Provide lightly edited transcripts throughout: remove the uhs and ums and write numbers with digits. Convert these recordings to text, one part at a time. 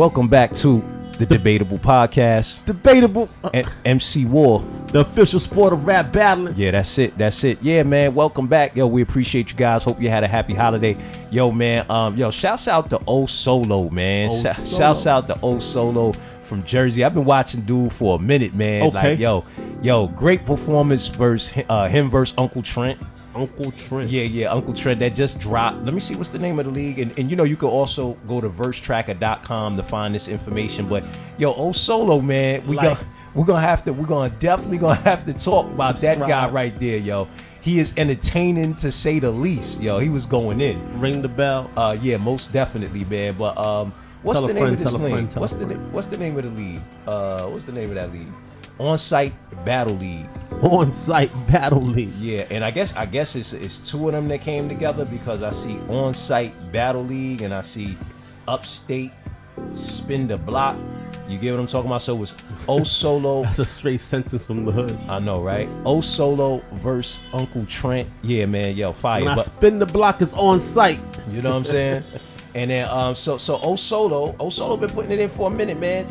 Welcome back to the Debatable Podcast. Debatable. MC War. The official sport of rap battling. Yeah, that's it. Yeah, man, welcome back. Yo, we appreciate you guys. Hope you had a happy holiday. Yo, man, shouts out to O Solo, man. Shouts out to O Solo from Jersey. I've been watching dude for a minute, man. Okay. Like, yo, great performance versus him versus Uncle Trent. Uncle Trent. Yeah, Uncle Trent, that just dropped. Let me see what's the name of the league. And you know, you can also go to versetracker.com to find this information. But yo, O Solo, man, we're definitely gonna have to talk about that guy right there, yo. He is entertaining to say the least, yo. He was going in. Ring the bell. Yeah, most definitely, man. But what's the name of this league? What's the name of the league? What's the name of that league? On-site battle league. On-site battle league. Yeah, and I guess it's two of them that came together, because I see on-site battle league and I see upstate spin the block. You get what I'm talking about? So it was O Solo. That's a straight sentence from the hood. I know, right? O Solo versus Uncle Trent. Yeah, man, yo, fire. When I spin the block, is on site. You know what I'm saying? And then so O Solo been putting it in for a minute, man.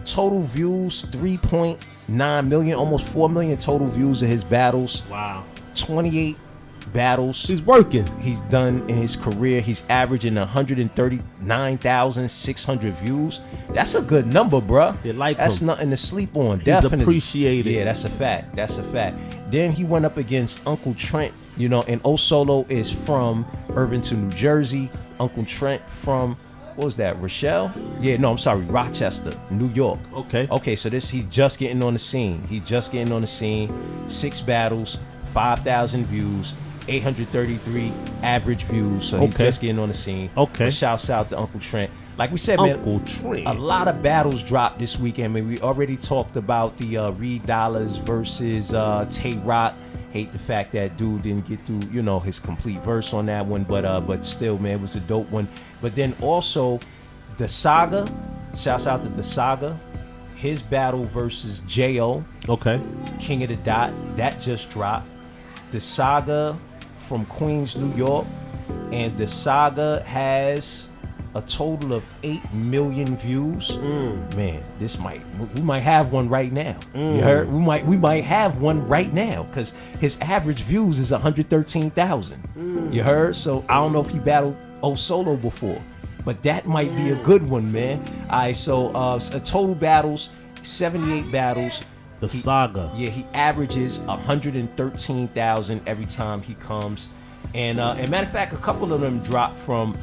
Total views 3.9 million, almost 4 million total views of his battles. Wow. 28 battles he's working. He's done in his career. He's averaging 139,600 views. That's a good number, bruh. That's nothing to sleep on. Definitely. He's appreciated. Yeah, that's a fact. Then he went up against Uncle Trent, you know, and O Solo is from Irvington, New Jersey. Uncle Trent from, what was that, Rochelle? Yeah, no, I'm sorry, Rochester, New York. Okay, so he's just getting on the scene. 6 battles, 5,000 views, 833 average views. So he's just getting on the scene. Okay. But shouts out to Uncle Trent. Like we said, Uncle Trent. A lot of battles dropped this weekend. I mean, we already talked about the Reed Dollars versus Tay Rock. Hate the fact that dude didn't get through, you know, his complete verse on that one, but still, man, it was a dope one. But then also the Saga, shouts out to the Saga, his battle versus JayOhhh. Okay. King of the Dot, that just dropped. The Saga from Queens, New York, and the Saga has a total of 8 million views. Man, we might have one right now. You heard? We might have one right now, because his average views is 113,000. You heard? So I don't know if he battled O Solo before, but that might be a good one, man. All right, so total battles, 78 battles. The Saga. Yeah, he averages 113,000 every time he comes. And matter of fact, a couple of them dropped from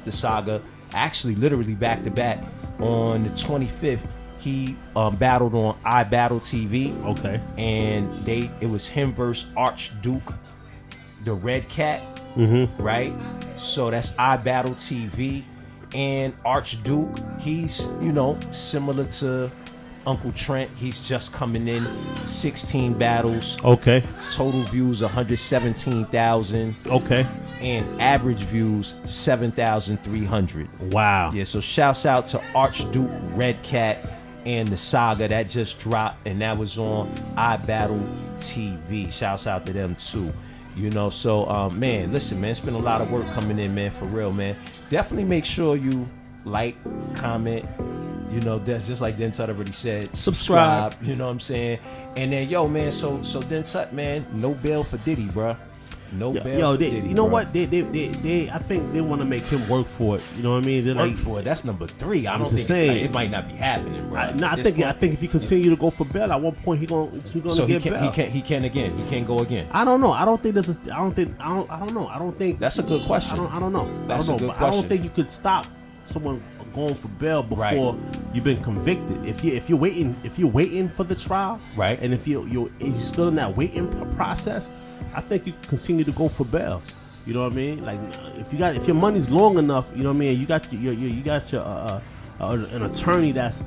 the Saga, actually literally back to back. On the 25th, he battled on iBattle TV. Okay. And it was him versus Archduke the Redcat. Right? So that's iBattle TV. And Archduke, he's, you know, similar to Uncle Trent. He's just coming in, 16 battles. Okay. Total views 117,000. Okay. And average views 7,300. Wow. Yeah, so shouts out to Archduke Redcat and the Saga that just dropped, and that was on iBattle TV. Shouts out to them too. You know, so man, listen, man, it's been a lot of work coming in, man, for real, man. Definitely make sure you like, comment. You know, that's just like Dentut already said. Subscribe. You know what I'm saying? And then, yo, man, so Dentut, man, no bail for Diddy, bro. No bail for Diddy. You know what? They I think they want to make him work for it. You know what I mean? Work for it. That's number 3. I don't think it might not be happening, bro. I think if he continue to go for bail, at one point he gonna get bail. He can again. He can't go again. I don't know. I don't think I don't know. I don't think that's a good question. I don't know. That's a good question. I don't think you could stop someone going for bail before you've been convicted. If you're waiting for the trial, right? And if you're still in that waiting process, I think you continue to go for bail. You know what I mean? Like if your money's long enough, you know what I mean. You got your an attorney that's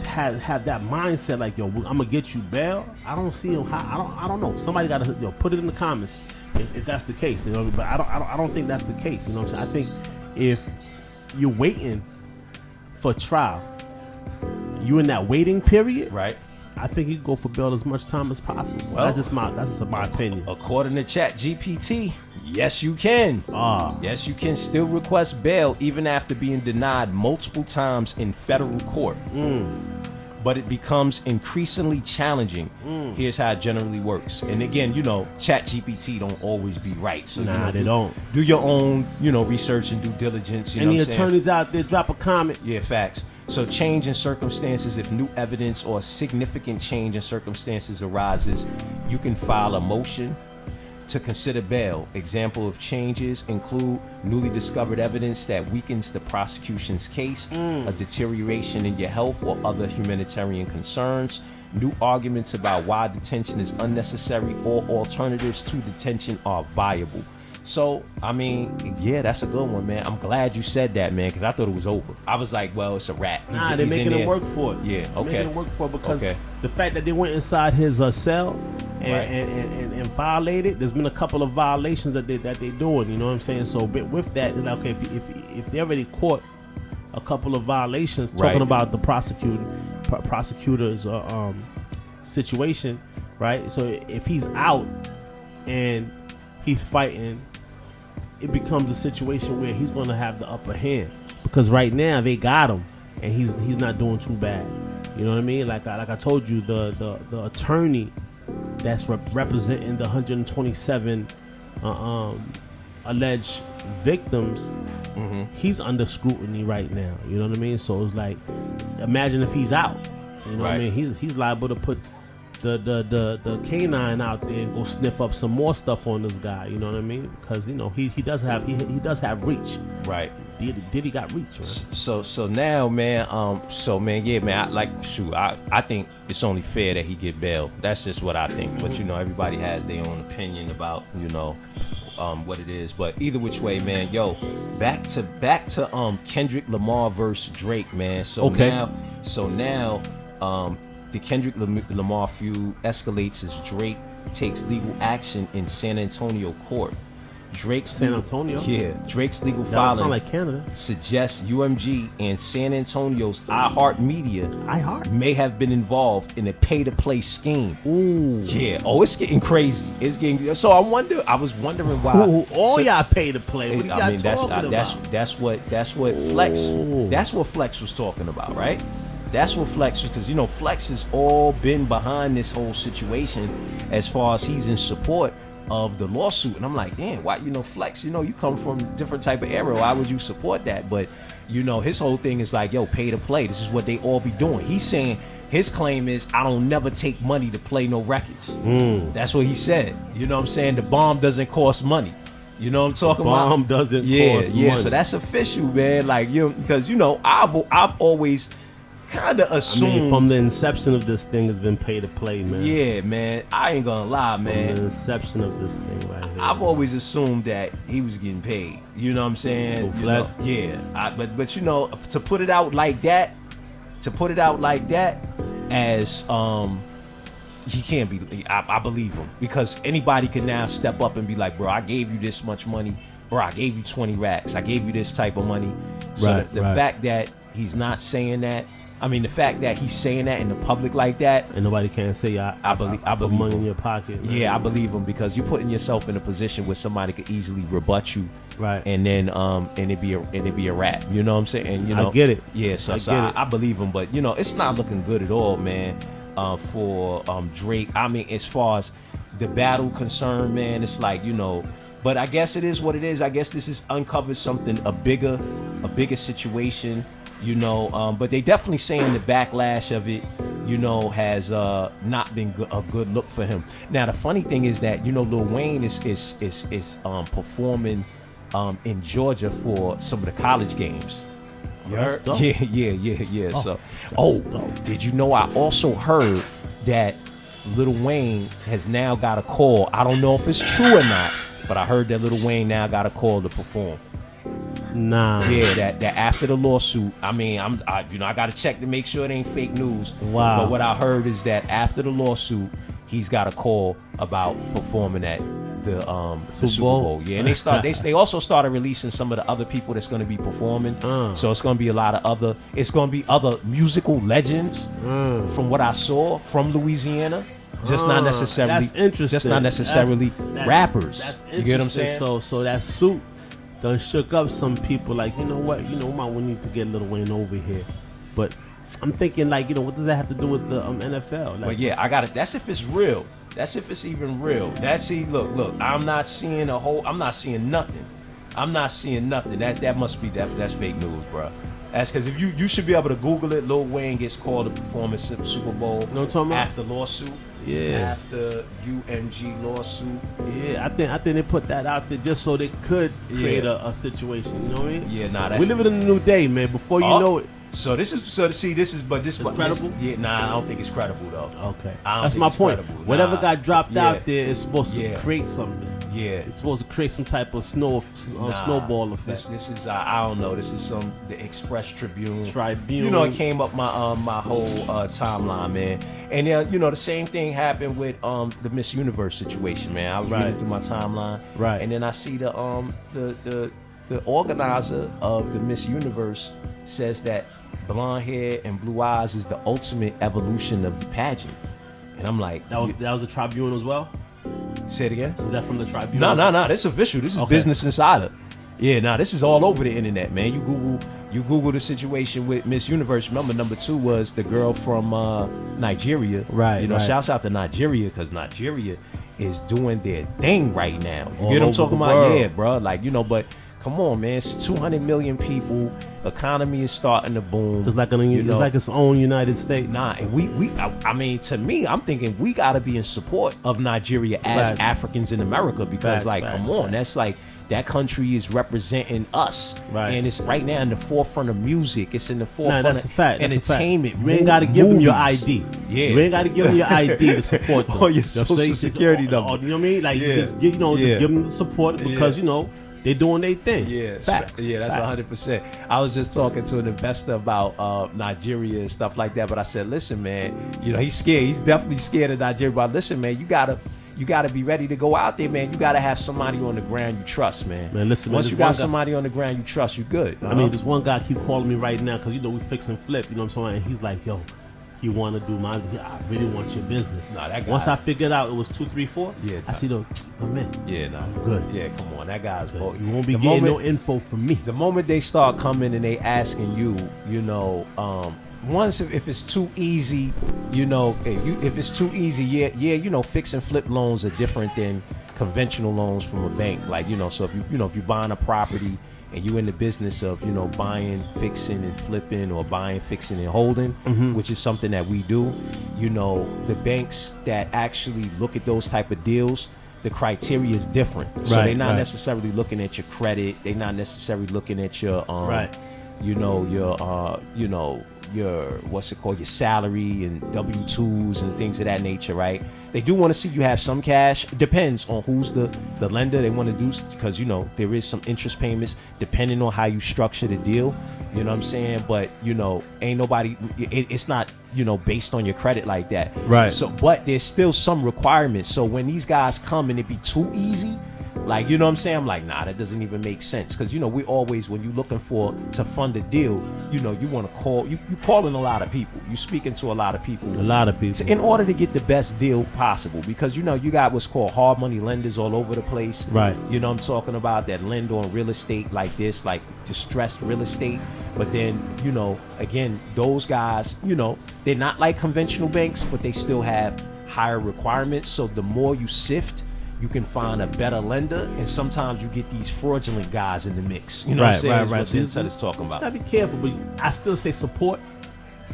have that mindset. Like, yo, I'm gonna get you bail. I don't see how. I don't know. Somebody got to put it in the comments if that's the case. You know, but I don't think that's the case. You know what I'm saying? I think if you're waiting for trial, you in that waiting period, right? I think he can go for bail as much time as possible. Well, that's just my opinion. According to ChatGPT, yes, you can. Yes, you can still request bail even after being denied multiple times in federal court. But it becomes increasingly challenging. Here's how it generally works. And again, ChatGPT don't always be right. So they don't. Do your own, research and due diligence. Any attorneys out there, drop a comment. Yeah, facts. So change in circumstances, if new evidence or significant change in circumstances arises, you can file a motion to consider bail. Example of changes include newly discovered evidence that weakens the prosecution's case, a deterioration in your health or other humanitarian concerns, new arguments about why detention is unnecessary or alternatives to detention are viable. So, I mean, yeah, that's a good one, man. I'm glad you said that, man, because I thought it was over. I was like, well, it's a wrap. They're making him work for it. Yeah, okay. Making him work for it because the fact that they went inside his cell and violated, there's been a couple of violations that they're doing, you know what I'm saying? So with that, it's like, okay, if they already caught a couple of violations, talking about the prosecutor's situation, right? So if he's out and he's fighting, it becomes a situation where he's going to have the upper hand because right now they got him and he's not doing too bad. You know what I mean? Like I told you, the attorney that's representing the 127 alleged victims, he's under scrutiny right now. You know what I mean? So it's like, imagine if he's out. You know what I mean? He's liable to put the canine out there and go sniff up some more stuff on this guy, you know what I mean? Because he does have reach. Right. Diddy got reach, right? So now, man, yeah, man, I think it's only fair that he get bail. That's just what I think. But everybody has their own opinion about what it is. But either which way, man, back to Kendrick Lamar versus Drake, man. Now the Kendrick Lamar feud escalates as Drake takes legal action in San Antonio court. Drake's legal filing sound like Canada. Suggests UMG and San Antonio's iHeartMedia may have been involved in a pay-to-play scheme. Ooh. Yeah. Oh, it's getting crazy. It's getting so. I was wondering why. Y'all pay to play. What I mean, that's what Flex. That's what Flex was talking about, right? That's what Flex was, because Flex has all been behind this whole situation as far as he's in support of the lawsuit. And I'm like, damn, why, Flex, you come from a different type of era. Why would you support that? But, his whole thing is like, pay to play. This is what they all be doing. He's saying his claim is, I don't never take money to play no records. That's what he said. You know what I'm saying? The bomb doesn't cost money. You know what I'm talking about? Bomb doesn't cost money. So that's official, man. Like, because, I've always kind of assumed from the inception of this thing has been pay to play, man. Yeah, man. I ain't gonna lie, man. From the inception of this thing right here. I've always assumed that he was getting paid. You know what I'm saying? But to put it out like that, as he can't be. I believe him, because anybody can now step up and be like, bro, I gave you this much money. Bro, I gave you 20 racks. I gave you this type of money. So the fact that he's not saying that, the fact that he's saying that in the public like that, and nobody can say I believe money in your pocket. Man. Yeah, I believe him, because you're putting yourself in a position where somebody could easily rebut you, right? And then and it'd be a rap. You know what I'm saying? And I get it. Yeah, so I believe him, but it's not looking good at all, man. For Drake. As far as the battle concerned, man, it's like But I guess it is what it is. I guess this has uncovered something a bigger situation. But they definitely saying the backlash of it, has not been a good look for him. Now the funny thing is that Lil Wayne is performing in Georgia for some of the college games. You heard? Yeah. Did you know? I also heard that Lil Wayne has now got a call. I don't know if it's true or not, but I heard that Lil Wayne now got a call to perform. Nah. Yeah, that after the lawsuit, I gotta check to make sure it ain't fake news. Wow. But what I heard is that after the lawsuit, he's got a call about performing at the Super Bowl. Yeah, and they also started releasing some of the other people that's going to be performing. So it's going to be a lot of other musical legends from what I saw from Louisiana. Just not necessarily. That's interesting. Just not necessarily rappers. That's you get what I'm saying? So that suit done shook up some people. Like, you know what? We need to get Lil Wayne over here. But I'm thinking, like, what does that have to do with the NFL? Like, but yeah, I got it. That's if it's real. That's if it's even real. Look. I'm not seeing nothing. I'm not seeing nothing. That must be that's fake news, bro. That's because if you should be able to Google it. Lil Wayne gets called to perform at Super Bowl. You know what I'm talking about? After lawsuit. Yeah. After UMG lawsuit. Yeah, I think they put that out there just so they could create a situation. You know what I mean? Yeah, nah. We living in a new day, man. Before you know it. This is credible. I don't think it's credible though. Okay, that's my point. Whatever got dropped out there is supposed to create something. Yeah, it's supposed to create some type of snowball effect. This is I don't know. This is the Express Tribune. It came up my whole timeline, man. And the same thing happened with the Miss Universe situation, man. I was reading through my timeline, and then I see the organizer of the Miss Universe says that blonde hair and blue eyes is the ultimate evolution of the pageant. And I'm like, that was the Tribune as well? Say it again? Was that from the Tribune? No, this is official. This is Business Insider. Yeah, this is all over the internet, man. You Google the situation with Miss Universe. Remember, number 2 was the girl from Nigeria. Right. Shouts out to Nigeria, because Nigeria is doing their thing right now. You all get what I'm talking about? world. Yeah, bro. Like, but come on, man. It's 200 million people. Economy is starting to boom. It's like its own United States. Nah, and I mean, to me, I'm thinking we got to be in support of Nigeria as Africans in America, because, come on, that's like, that country is representing us, and it's right now in the forefront of music. It's in the forefront of entertainment. You ain't got to give them your ID. Yeah, you ain't got to give them your ID to support them. Or your social security number. You know what I mean? Like, just give them the support, because they're doing their thing. Yeah, facts. Yeah, that's 100%. I was just talking to an investor about Nigeria and stuff like that, but I said, listen, man, he's scared. He's definitely scared of Nigeria. But listen, man, you gotta be ready to go out there, man. You gotta have somebody on the ground you trust, man. Listen, once you got somebody on the ground you trust, you good. I mean, this one guy keep calling me right now because we fix and flip. You know what I'm saying? And he's like, yo, you want to do mine? I really want your business. Nah, that guy. Once I figured out it was 2, 3, 4. Yeah, I see I'm in. Yeah, nah, good. Yeah, come on, that guy's. You won't be getting no info from me. The moment they start coming and they asking you, once if it's too easy, if it's too easy, fix and flip loans are different than conventional loans from a bank. Like, so if you're buying a property and you in the business of buying, fixing, and flipping, or buying, fixing, and holding, which is something that we do, the banks that actually look at those type of deals, the criteria is different. So they're not necessarily looking at your credit. They're not necessarily looking at your your what's it called, your salary and W-2s and things of that nature, right? They do want to see you have some cash. It depends on who's the lender they want to do, because there is some interest payments depending on how you structure the deal. You know what I'm saying? But ain't nobody, it's not based on your credit like that, right? So but there's still some requirements. So when these guys come and it be too easy, like, what I'm saying? I'm like, nah, that doesn't even make sense. Because, we always, when you're looking to fund a deal, you want to call, you calling a lot of people. You speaking to a lot of people. In order to get the best deal possible. Because, you got what's called hard money lenders all over the place. Right. I'm talking about, that lend on real estate like this, like distressed real estate. But then, again, those guys, they're not like conventional banks, but they still have higher requirements. So the more you sift, you can find a better lender, and sometimes you get these fraudulent guys in the mix. You know what I'm saying? Right. That's what Trent is talking about. You gotta be careful, but I still say support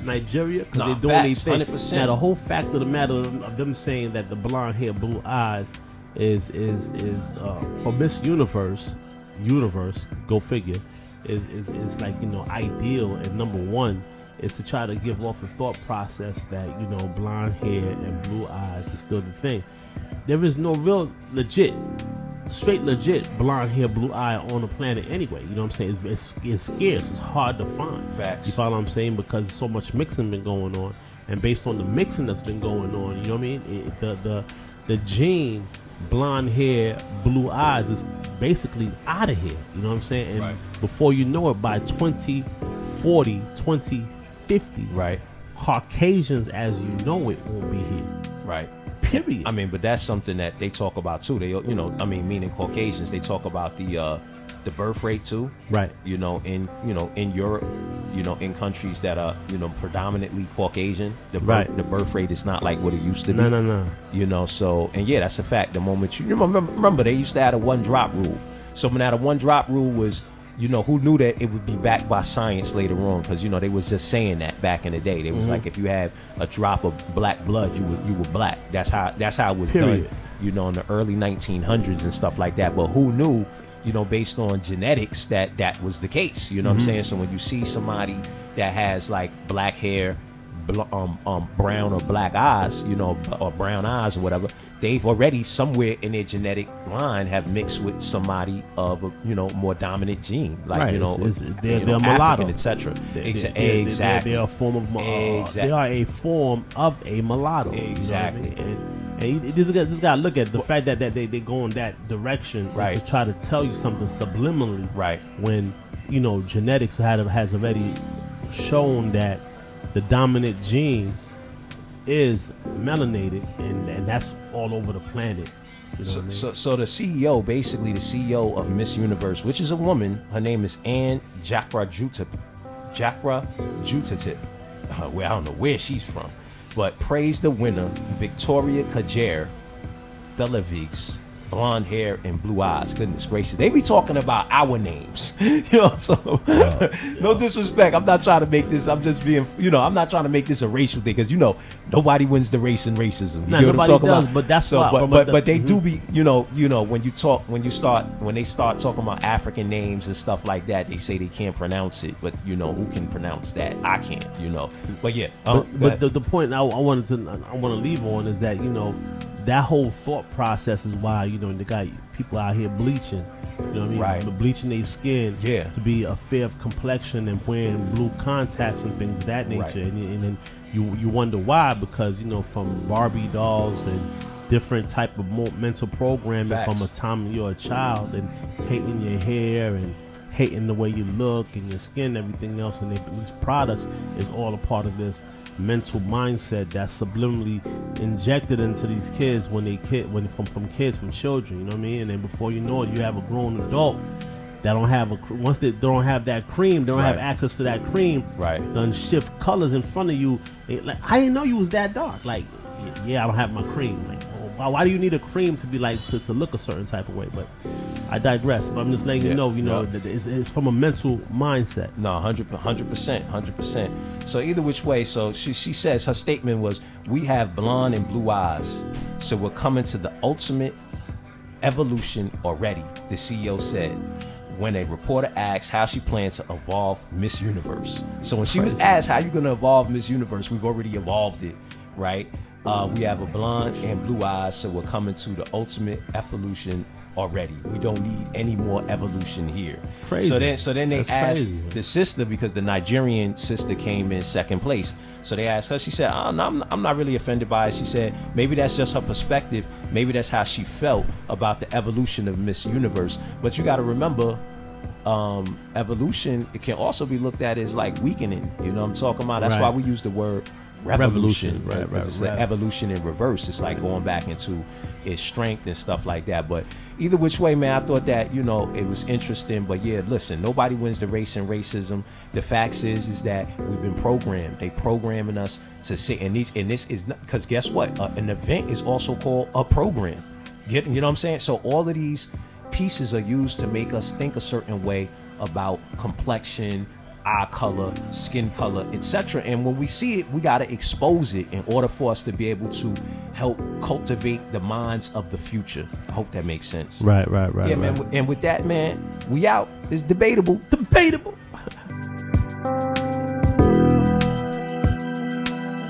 Nigeria, because they're doing their thing. 100%. Now, the whole fact of the matter of them saying that the blonde hair, blue eyes is for Miss Universe, go figure, is like, ideal, and number one is to try to give off the thought process that, blonde hair and blue eyes is still the thing. There is no real straight legit blonde hair, blue eye on the planet anyway. You know what I'm saying? It's scarce. It's hard to find. Facts. You follow what I'm saying? Because so much mixing been going on, and based on the mixing that's been going on, you know what I mean? The gene blonde hair, blue eyes is basically out of here. You know what I'm saying? And Right. before you know it, by 2040, 2050, Right. Caucasians as you know it won't be here. Right. Period. I mean, but that's something that they talk about too. They, you know, I mean, meaning Caucasians, they talk about the birth rate too. Right. You know, in Europe, you know, in countries that are, you know, predominantly Caucasian, the birth rate is not like what it used to be. No. You know, so, and yeah, that's a fact. The moment you remember, they used to have a 1-drop rule. So when that 1-drop rule was, you know, who knew that it would be backed by science later on? Because, you know, they was just saying that back in the day. They was like, if you had a drop of black blood, you were black. That's how it was Period. done, you know, in the early 1900s and stuff like that. But who knew, you know, based on genetics, that was the case. You know what I'm saying? So when you see somebody that has like black hair, brown or black eyes, you know, or brown eyes or whatever, they've already somewhere in their genetic line have mixed with somebody of a, you know, more dominant gene, like Right. you know, They're you know, mulatto, etc. Exactly. They're a form of Exactly. They are a form of a mulatto. Exactly. You know what I mean? And you just got to look at the fact that they go in that direction, Right. is to try to tell you something subliminally. Right. When, you know, genetics has already shown that the dominant gene is melanated, and that's all over the planet. You know what I mean? So the CEO, basically the CEO of Miss Universe, which is a woman, her name is Ann Jakra-Jutip. Well, I don't know where she's from, but praised the winner, Victoria Kajer Delavigs, blonde hair and blue eyes. Goodness gracious, they be talking about our names. You know, so no disrespect. I'm not trying to make this. I'm just being, you know, I'm not trying to make this a racial thing, because you know nobody wins the race in racism. You Nah, get what I'm nobody talking does, about? but that's so. why- But they do be, you know, when they start talking about African names and stuff like that, they say they can't pronounce it. But you know, who can pronounce that? I can't. You know. But yeah. But the point I want to leave on is that, you know, that whole thought process is why, you know, they got people out here bleaching, you know what I mean? Right. Bleaching their skin to be a fair complexion and wearing blue contacts and things of that nature. Right. And then you wonder why, because, you know, from Barbie dolls and different type of mental programming Facts. from a time you're a child, and hating your hair and hating the way you look and your skin and everything else, and these products is all a part of this mental mindset that's subliminally injected into these kids from children, you know what I mean? And then before you know it, you have a grown adult that don't have once they don't have that cream, they don't have access to that cream, done shift colors in front of you. Like, I didn't know you was that dark. Like, yeah, I don't have my cream. Like, why do you need a cream to be like to look a certain type of way? But I digress. But I'm just letting you know that it's from a mental mindset. No, 100%. So either which way, so she says her statement was, we have blonde and blue eyes, so we're coming to the ultimate evolution already, the CEO said, when a reporter asked how she plans to evolve Miss Universe. So when she was asked how you gonna evolve Miss Universe, we've already evolved it, right? We have a blonde and blue eyes, so we're coming to the ultimate evolution already. We don't need any more evolution here. Crazy. So then they That's asked crazy. the sister, because the Nigerian sister came in second place. So they asked her, she said, oh, no, I'm not really offended by it. She said, maybe that's just her perspective. Maybe that's how she felt about the evolution of Miss Universe. But you got to remember, evolution, it can also be looked at as like weakening. You know what I'm talking about? That's why we use the word revolution. Right? It's an evolution in reverse. It's like going back into its strength and stuff like that. But either which way, man, I thought that, you know, it was interesting. But yeah, listen, nobody wins the race in racism. The facts is that we've been programmed. They programming us to sit, and this is not, because guess what? An event is also called a program. You know what I'm saying? So all of these pieces are used to make us think a certain way about complexion, eye color, skin color, etc. And when we see it, we got to expose it in order for us to be able to help cultivate the minds of the future. I hope that makes sense. Right. Yeah, man. And with that, man, we out. It's debatable.